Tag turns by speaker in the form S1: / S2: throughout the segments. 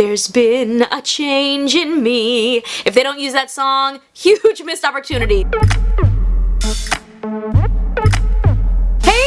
S1: There's been a change in me. If they don't use that song, huge missed opportunity.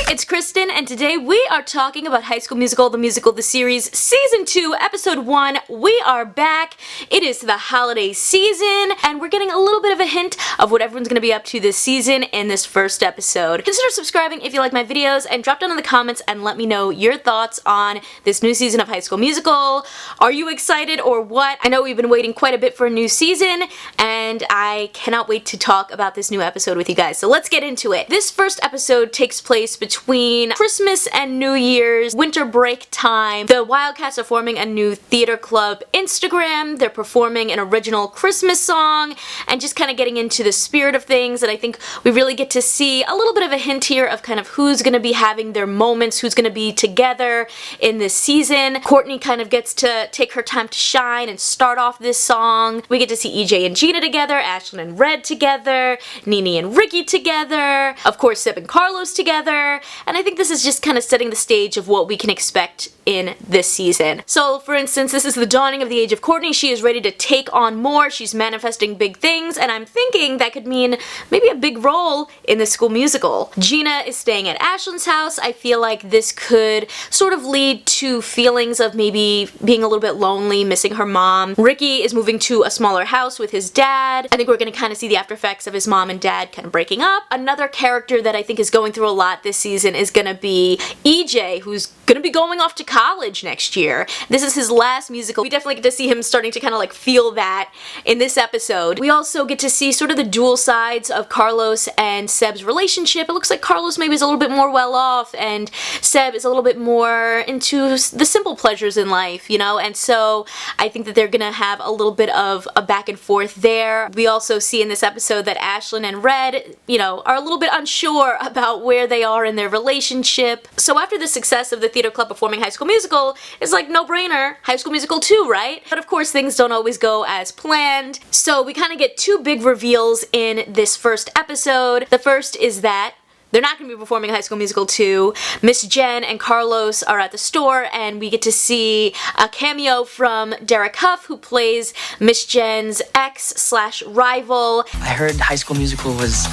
S1: It's Kristen, and today we are talking about High School Musical, the series, Season 2, Episode 1. We are back. It is the holiday season, and we're getting a little bit of a hint of what everyone's going to be up to this season in this first episode. Consider subscribing if you like my videos, and drop down in the comments and let me know your thoughts on this new season of High School Musical. Are you excited or what? I know we've been waiting quite a bit for a new season, and I cannot wait to talk about this new episode with you guys. So let's get into it. This first episode takes place between Christmas and New Year's, winter break time. The Wildcats are forming a new theater club Instagram. They're performing an original Christmas song and just kind of getting into the spirit of things. And I think we really get to see a little bit of a hint here of kind of who's going to be having their moments, who's going to be together in this season. Courtney kind of gets to take her time to shine and start off this song. We get to see EJ and Gina together, Ashlyn and Red together, Nene and Ricky together, of course Seb and Carlos together. And I think this is just kind of setting the stage of what we can expect in this season. So, for instance, this is the dawning of the age of Courtney. She is ready to take on more. She's manifesting big things, and I'm thinking that could mean maybe a big role in the school musical. Gina is staying at Ashlyn's house. I feel like this could sort of lead to feelings of maybe being a little bit lonely, missing her mom. Ricky is moving to a smaller house with his dad. I think we're going to kind of see the after effects of his mom and dad kind of breaking up. Another character that I think is going through a lot this season is going to be EJ, who's going to be going off to college next year. This is his last musical. We definitely get to see him starting to kind of like feel that in this episode. We also get to see sort of the dual sides of Carlos and Seb's relationship. It looks like Carlos maybe is a little bit more well off and Seb is a little bit more into the simple pleasures in life, you know, and so I think that they're going to have a little bit of a back and forth there. We also see in this episode that Ashlyn and Red, you know, are a little bit unsure about where they are in their relationship. So after the success of the theater club performing High School Musical, it's like no-brainer, High School Musical 2, right? But of course things don't always go as planned. So we kind of get two big reveals in this first episode. The first is that they're not going to be performing High School Musical 2. Miss Jenn and Carlos are at the store, and we get to see a cameo from Derek Huff, who plays Miss Jenn's ex/rival.
S2: I heard High School Musical was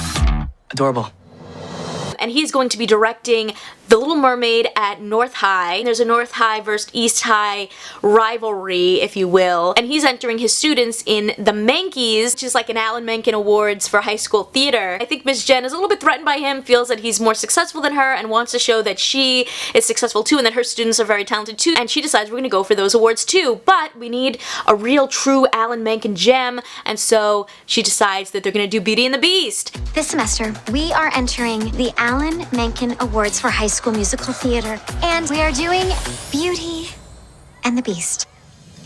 S2: adorable.
S1: And he's going to be directing The Little Mermaid at North High. There's a North High versus East High rivalry, if you will. And he's entering his students in the Mankeys, which is like an Alan Menken Awards for high school theater. I think Miss Jenn is a little bit threatened by him, feels that he's more successful than her, and wants to show that she is successful too, and that her students are very talented too. And she decides we're going to go for those awards too. But we need a real, true Alan Menken gem, and so she decides that they're going to do Beauty and the Beast.
S3: This semester, we are entering the Alan Menken Awards for High School Musical Theater, and we are doing Beauty and the Beast.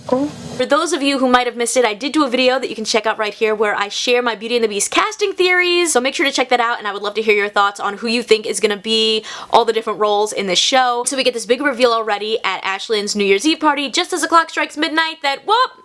S3: Oh.
S1: For those of you who might have missed it, I did do a video that you can check out right here where I share my Beauty and the Beast casting theories, so make sure to check that out, and I would love to hear your thoughts on who you think is going to be all the different roles in this show. So we get this big reveal already at Ashlyn's New Year's Eve party, just as the clock strikes midnight, that, whoop!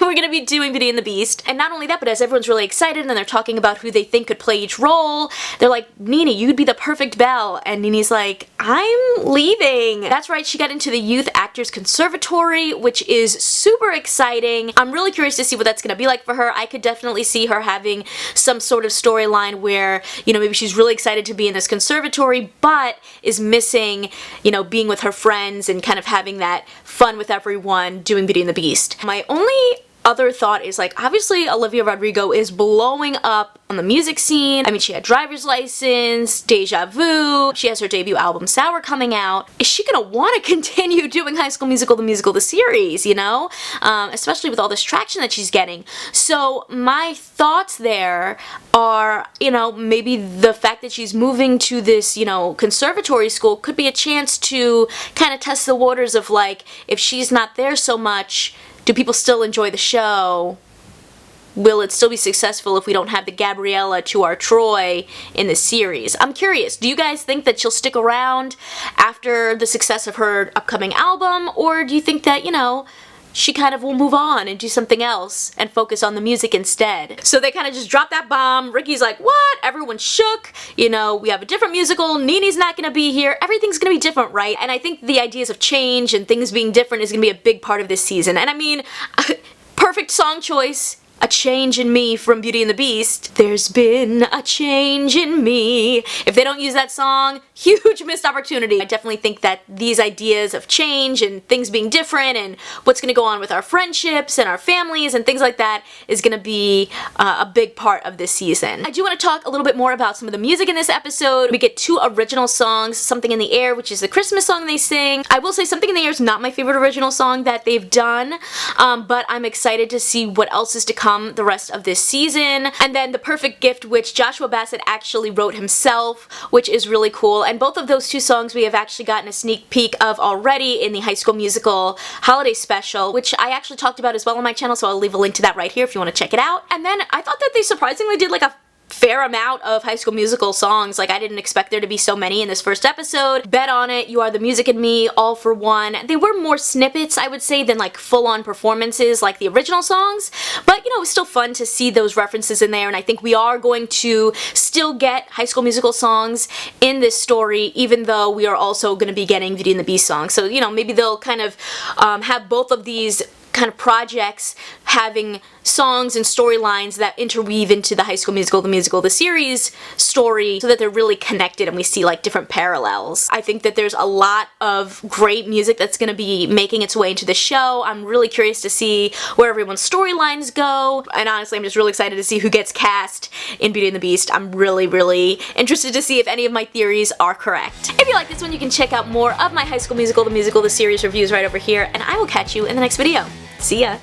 S1: We're gonna be doing Beauty and the Beast. And not only that, but as everyone's really excited and they're talking about who they think could play each role, they're like, Nene, you'd be the perfect Belle. And Nene's like, I'm leaving. That's right, she got into the Youth Actors Conservatory, which is super exciting. I'm really curious to see what that's gonna be like for her. I could definitely see her having some sort of storyline where, you know, maybe she's really excited to be in this conservatory, but is missing, you know, being with her friends and kind of having that fun with everyone doing Beauty and the Beast. My only other thought is, like, obviously Olivia Rodrigo is blowing up on the music scene. I mean, she had Driver's License, Deja Vu, she has her debut album Sour coming out. Is she gonna want to continue doing High School Musical, the series, you know? Especially with all this traction that she's getting. So my thoughts there are, you know, maybe the fact that she's moving to this, you know, conservatory school could be a chance to kind of test the waters of, like, if she's not there so much, do people still enjoy the show? Will it still be successful if we don't have the Gabriella to our Troy in the series? I'm curious, do you guys think that she'll stick around after the success of her upcoming album, or do you think that, you know, she kind of will move on and do something else and focus on the music instead. So they kind of just drop that bomb. Ricky's like, what? Everyone's shook. You know, we have a different musical. Nene's not gonna be here. Everything's gonna be different, right? And I think the ideas of change and things being different is gonna be a big part of this season. And I mean, perfect song choice. A change in me from Beauty and the Beast. There's been a change in me. If they don't use that song, huge missed opportunity. I definitely think that these ideas of change and things being different and what's gonna go on with our friendships and our families and things like that is gonna be a big part of this season. I do want to talk a little bit more about some of the music in this episode. We get 2 original songs, Something in the Air, which is the Christmas song they sing. I will say Something in the Air is not my favorite original song that they've done, but I'm excited to see what else is to come the rest of this season. And then The Perfect Gift, which Joshua Bassett actually wrote himself, which is really cool. And both of those 2 songs we have actually gotten a sneak peek of already in the High School Musical holiday special, which I actually talked about as well on my channel, so I'll leave a link to that right here if you want to check it out. And then I thought that they surprisingly did like a fair amount of High School Musical songs. Like, I didn't expect there to be so many in this first episode. Bet on It, You Are the Music in Me, All for One. They were more snippets, I would say, than like full-on performances like the original songs. But, you know, it was still fun to see those references in there, and I think we are going to still get High School Musical songs in this story, even though we are also going to be getting Beauty and the Beast songs. So, you know, maybe they'll kind of have both of these kind of projects having songs and storylines that interweave into the High School Musical, the series story, so that they're really connected and we see like different parallels. I think that there's a lot of great music that's going to be making its way into the show. I'm really curious to see where everyone's storylines go, and honestly I'm just really excited to see who gets cast in Beauty and the Beast. I'm really interested to see if any of my theories are correct. If you like this one, you can check out more of my High School Musical, the series reviews right over here, and I will catch you in the next video. See ya!